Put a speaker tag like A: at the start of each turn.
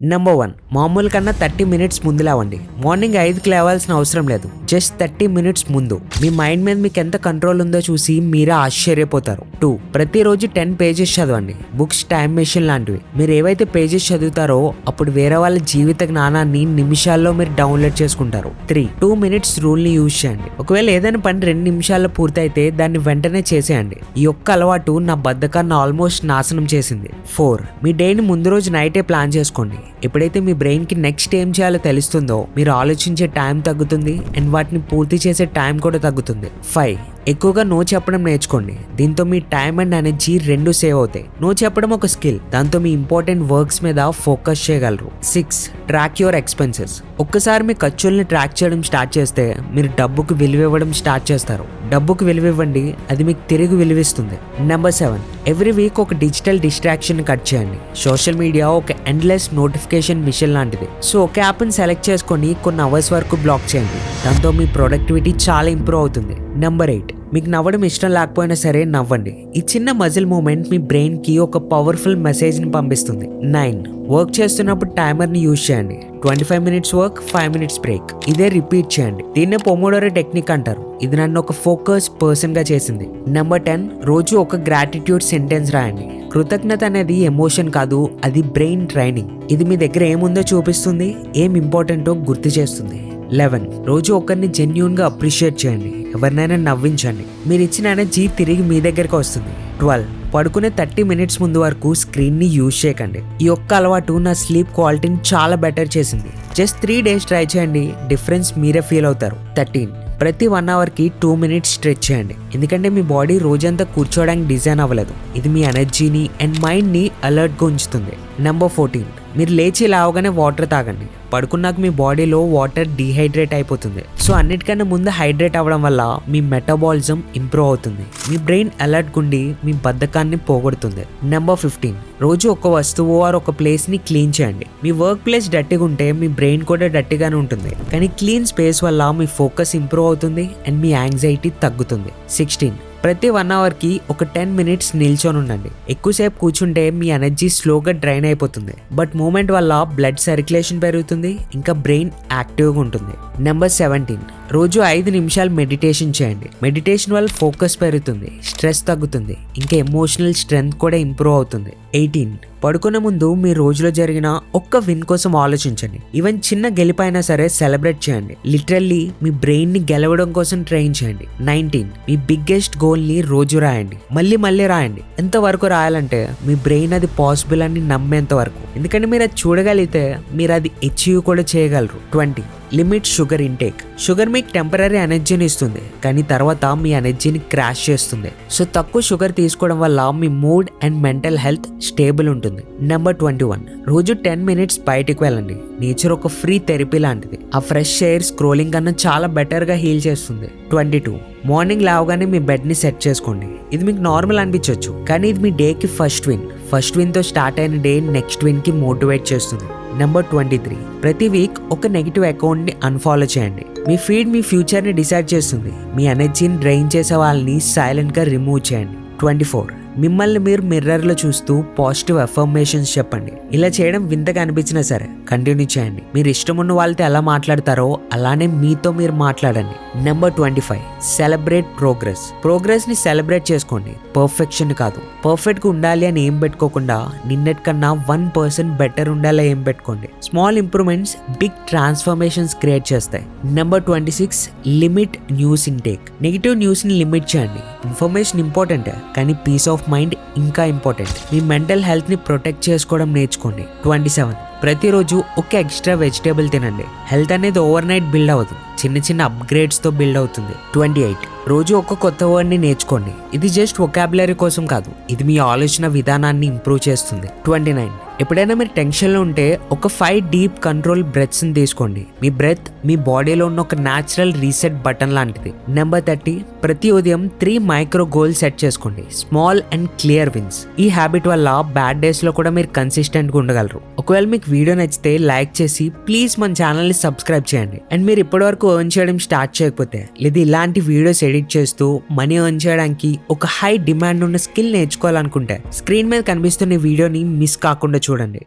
A: Number 1, మామూలు కన్నా 30 minutes ముందు లేవండి. మార్నింగ్ 5కి లేవాల్సిన అవసరం లేదు. జస్ట్ 30 మినిట్స్ ముందు మీ మైండ్ మీద మీకు ఎంత కంట్రోల్ ఉందో చూసి మీరే ఆశ్చర్యపోతారు. 2, ప్రతిరోజు 10 పేజెస్ చదవండి. బుక్స్ టైం మెషిన్ లాంటివి. మీరు ఏవైతే పేజెస్ చదువుతారో అప్పుడు వేరే వాళ్ళ జీవిత జ్ఞానాన్ని నిమిషాల్లో మీరు డౌన్లోడ్ చేసుకుంటారు. 3, 2 మినిట్స్ రూల్ ని యూజ్ చేయండి. ఒకవేళ ఏదైనా పని 2 నిమిషాల్లో పూర్తయితే దాన్ని వెంటనే చేసేయండి. ఈ ఒక్క అలవాటు నా బద్ధకాన్ని ఆల్మోస్ట్ నాశనం చేసింది. 4, మీ డేని ముందు రోజు నైటే ప్లాన్ చేసుకోండి. ఎప్పుడైతే మీ బ్రెయిన్ కి నెక్స్ట్ ఏం చేయాలో తెలుస్తుందో మీరు ఆలోచించే టైం తగ్గుతుంది అండ్ వాటిని పూర్తి చేసే టైం కూడా తగ్గుతుంది. 5, ఎక్కువగా నో చెప్పడం నేర్చుకోండి. దీంతో మీ టైం అండ్ ఎనర్జీ రెండు సేవ్ అవుతాయి. నో చెప్పడం ఒక స్కిల్. దాంతో మీ ఇంపార్టెంట్ వర్క్స్ మీద ఫోకస్ చేయగలరు. 6, ట్రాక్ యువర్ ఎక్స్పెన్సెస్. ఒక్కసారి మీ ఖర్చుల్ని ట్రాక్ చేయడం స్టార్ట్ చేస్తే మీరు డబ్బుకు విలువ ఇవ్వడం స్టార్ట్ చేస్తారు. డబ్బుకు విలువ ఇవ్వండి, అది మీకు తిరిగి విలువిస్తుంది. నెంబర్ 7, ఎవ్రీ వీక్ ఒక డిజిటల్ డిస్ట్రాక్షన్ కట్ చేయండి. సోషల్ మీడియా ఒక ఎండ్లెస్ నోటిఫికేషన్ మిషన్ లాంటిది. సో ఒక యాప్ని సెలెక్ట్ చేసుకొని కొన్ని అవర్స్ వరకు బ్లాక్ చేయండి. దాంతో మీ ప్రొడక్టివిటీ చాలా ఇంప్రూవ్ అవుతుంది. నెంబర్ 8, మీకు నవ్వడం ఇష్టం లేకపోయినా సరే నవ్వండి. ఈ చిన్న మజిల్ మూమెంట్ మీ బ్రెయిన్ కి ఒక పవర్ఫుల్ మెసేజ్ ని పంపిస్తుంది. 9, వర్క్ చేస్తున్నప్పుడు టైమర్ ని యూజ్ చేయండి. 25 మినిట్స్ వర్క్, 5 మినిట్స్ బ్రేక్. ఇదే రిపీట్ చేయండి. దీన్నే పొమోడోరో టెక్నిక్ అంటారు. ఇది నన్ను ఒక ఫోకస్ పర్సన్ గా చేసింది. నెంబర్ 10, రోజు ఒక గ్రాటిట్యూడ్ సెంటెన్స్ రాయండి. కృతజ్ఞత అనేది ఎమోషన్ కాదు, అది బ్రెయిన్ ట్రైనింగ్. ఇది మీ దగ్గర ఏముందో చూపిస్తుంది, ఏం ఇంపార్టెంటో గుర్తు చేస్తుంది. 11, రోజు ఒకరిని జెన్యూన్ గా అప్రిషియేట్ చేయండి. ఎవరినైనా నవ్వించండి. మీరు ఇచ్చిన ఎనర్జీ తిరిగి మీ దగ్గరకు వస్తుంది. 12, పడుకునే 30 మినిట్స్ ముందు వరకు స్క్రీన్ ని యూజ్ చేయకండి. ఈ ఒక్క అలవాటు నా స్లీప్ క్వాలిటీని చాలా బెటర్ చేసింది. జస్ట్ 3 డేస్ ట్రై చేయండి, డిఫరెన్స్ మీరే ఫీల్ అవుతారు. 13, ప్రతి 1 అవర్కి 2 మినిట్స్ స్ట్రెచ్ చేయండి. ఎందుకంటే మీ బాడీ రోజంతా కూర్చోవడానికి డిజైన్ అవ్వలేదు. ఇది మీ ఎనర్జీని అండ్ మైండ్ని అలర్ట్గా ఉంచుతుంది. నెంబర్ 14, మీరు లేచి లేవగానే వాటర్ తాగండి. పడుకున్నాక మీ బాడీలో వాటర్ డీహైడ్రేట్ అయిపోతుంది. సో అన్నిటికన్నా ముందు హైడ్రేట్ అవ్వడం వల్ల మీ మెటబాలిజం ఇంప్రూవ్ అవుతుంది. మీ బ్రెయిన్ అలర్ట్ గుండి మీ బద్ధకాన్ని పోగొడుతుంది. నెంబర్ 15, రోజు ఒక వస్తువు ఆర్ ఒక ప్లేస్ ని క్లీన్ చేయండి. మీ వర్క్ ప్లేస్ డర్టీగా ఉంటే మీ బ్రెయిన్ కూడా డర్టీగానే ఉంటుంది. కానీ క్లీన్ స్పేస్ వల్ల మీ ఫోకస్ ఇంప్రూవ్ అవుతుంది అండ్ మీ యాంగ్జైటీ తగ్గుతుంది. 16, ప్రతి 1 అవర్కి ఒక 10 మినిట్స్ నిల్చొని ఉండండి. ఎక్కువసేపు కూర్చుంటే మీ ఎనర్జీ స్లోగా డ్రైన్ అయిపోతుంది. బట్ మూమెంట్ వల్ల బ్లడ్ సర్క్యులేషన్ పెరుగుతుంది, ఇంకా బ్రెయిన్ యాక్టివ్గా ఉంటుంది. నెంబర్ 17, రోజు 5 నిమిషాలు మెడిటేషన్ చేయండి. మెడిటేషన్ వల్ల ఫోకస్ పెరుగుతుంది, స్ట్రెస్ తగ్గుతుంది, ఇంకా ఎమోషనల్ స్ట్రెంగ్త్ కూడా ఇంప్రూవ్ అవుతుంది. 18, పడుకునే ముందు మీ రోజులో జరిగిన ఒక్క విన్ కోసం ఆలోచించండి. ఈవెన్ చిన్న గెలిపైనా సరే సెలబ్రేట్ చేయండి. లిటరల్లీ మీ బ్రెయిన్ ని గెలవడం కోసం ట్రైన్ చేయండి. 19, మీ బిగ్గెస్ట్ గోల్ ని రోజు రాయండి. మళ్ళీ రాయండి. ఎంత వరకు రాయాలంటే మీ బ్రెయిన్ అది పాసిబుల్ అని నమ్మేంత వరకు. ఎందుకంటే మీరు అది చూడగలిగితే మీరు అది అచీవ్ కూడా చేయగలరు. 20, లిమిట్ షుగర్ ఇంటేక్. షుగర్ మీకు టెంపరీ ఎనర్జీని ఇస్తుంది, కానీ తర్వాత మీ ఎనర్జీని క్రాష్ చేస్తుంది. సో తక్కువ షుగర్ తీసుకోవడం వల్ల మీ mood and mental health stable ఉంటుంది. నెంబర్ 21, రోజు 10 మినిట్స్ బయటికి వెళ్ళండి. నేచర్ ఒక ఫ్రీ థెరపీ లాంటిది. ఆ ఫ్రెష్ ఎయిర్ స్క్రోలింగ్ కన్నా చాలా బెటర్ గా హీల్ చేస్తుంది. 22, మార్నింగ్ లేవగానే మీ బెడ్ ని సెట్ చేసుకోండి. ఇది మీకు నార్మల్ అనిపించవచ్చు, కానీ ఇది మీ డేకి ఫస్ట్ విన్ తో స్టార్ట్ అయిన డే నెక్స్ట్ విన్ కి మోటివేట్ చేస్తుంది. నెంబర్ 23, ప్రతి వీక్ ఒక నెగిటివ్ అకౌంట్ ని అన్ఫాలో చేయండి. మీ ఫీడ్ మీ ఫ్యూచర్ ని డిసైడ్ చేస్తుంది. మీ ఎనర్జీని డ్రైన్ చేసే వాళ్ళని సైలెంట్ గా రిమూవ్ చేయండి. 24, మిమ్మల్ని మీరు మిర్రర్ లో చూస్తూ పాజిటివ్ అఫర్మేషన్స్ చెప్పండి. ఇలా చేయడం వింతగా అనిపించినా సరే కంటిన్యూ చేయండి. మీరు ఇష్టం ఉన్న వాళ్ళతో ఎలా మాట్లాడతారో అలానే మీతో మీరు మాట్లాడండి. నెంబర్ 25, సెలబ్రేట్ ప్రోగ్రెస్ ని సెలబ్రేట్ చేసుకోండి. పర్ఫెక్షన్ కాదు. పర్ఫెక్ట్ గా ఉండాలి అని ఏం పెట్టుకోకుండా నిన్నటికన్నా 1% బెటర్ ఉండాలి ఏం పెట్టుకోండి. Small improvements big transformations create చేస్తాయి. Number 26, limit news intake. Negative news ని లిమిట్ చేయండి. ఇన్ఫర్మేషన్ ఇంపార్టెంట్, కానీ పీస్ ఆఫ్ మైండ్ ఇంకా ఇంపార్టెంట్. మీ మెంటల్ హెల్త్ ని ప్రొటెక్ట్ చేసుకోవడం నేర్చుకోండి. 27, ప్రతిరోజు ఒక ఎక్స్ట్రా వెజిటేబుల్ తినండి. హెల్త్ అనేది ఓవర్ నైట్ బిల్డ్ అవ్వదు, చిన్న అప్గ్రేడ్స్ తో బిల్డ్ అవుతుంది. 28, రోజు ఒక కొత్త వర్డ్ ని నేర్చుకోండి. ఇది జస్ట్ వొకాబులరీ కోసం కాదు, ఇది మీ ఆలోచన విధానాన్ని ఇంప్రూవ్ చేస్తుంది. 29, ఎప్పుడైనా మీరు టెన్షన్లో ఉంటే ఒక 5 డీప్ కంట్రోల్ బ్రెత్స్ ని తీసుకోండి. మీ బ్రెత్ మీ బాడీలో ఉన్న ఒక న్యాచురల్ రీసెట్ బటన్ లాంటిది. నెంబర్ 30, ప్రతి ఉదయం 3 మైక్రో గోల్ సెట్ చేసుకోండి. Small and clear wins. ఈ హ్యాబిట్ వల్ల బ్యాడ్ డేస్ లో కూడా మీరు కన్సిస్టెంట్ గా ఉండగలరు. ఒకవేళ మీకు వీడియో నచ్చితే లైక్ చేసి ప్లీజ్ మన ఛానల్ ని సబ్స్క్రైబ్ చేయండి. అండ్ మీరు ఇప్పటివరకు ఎర్న్ చేయడం స్టార్ట్ చేయకపోతే లేదా ఇలాంటి వీడియోస్ ఎడిట్ చేస్తూ మనీ ఎర్న్ చేయడానికి ఒక హై డిమాండ్ ఉన్న స్కిల్ నేర్చుకోవాలనుకుంటే స్క్రీన్ మీద కనిపిస్తున్న వీడియోని మిస్ కాకుండా చూడండి.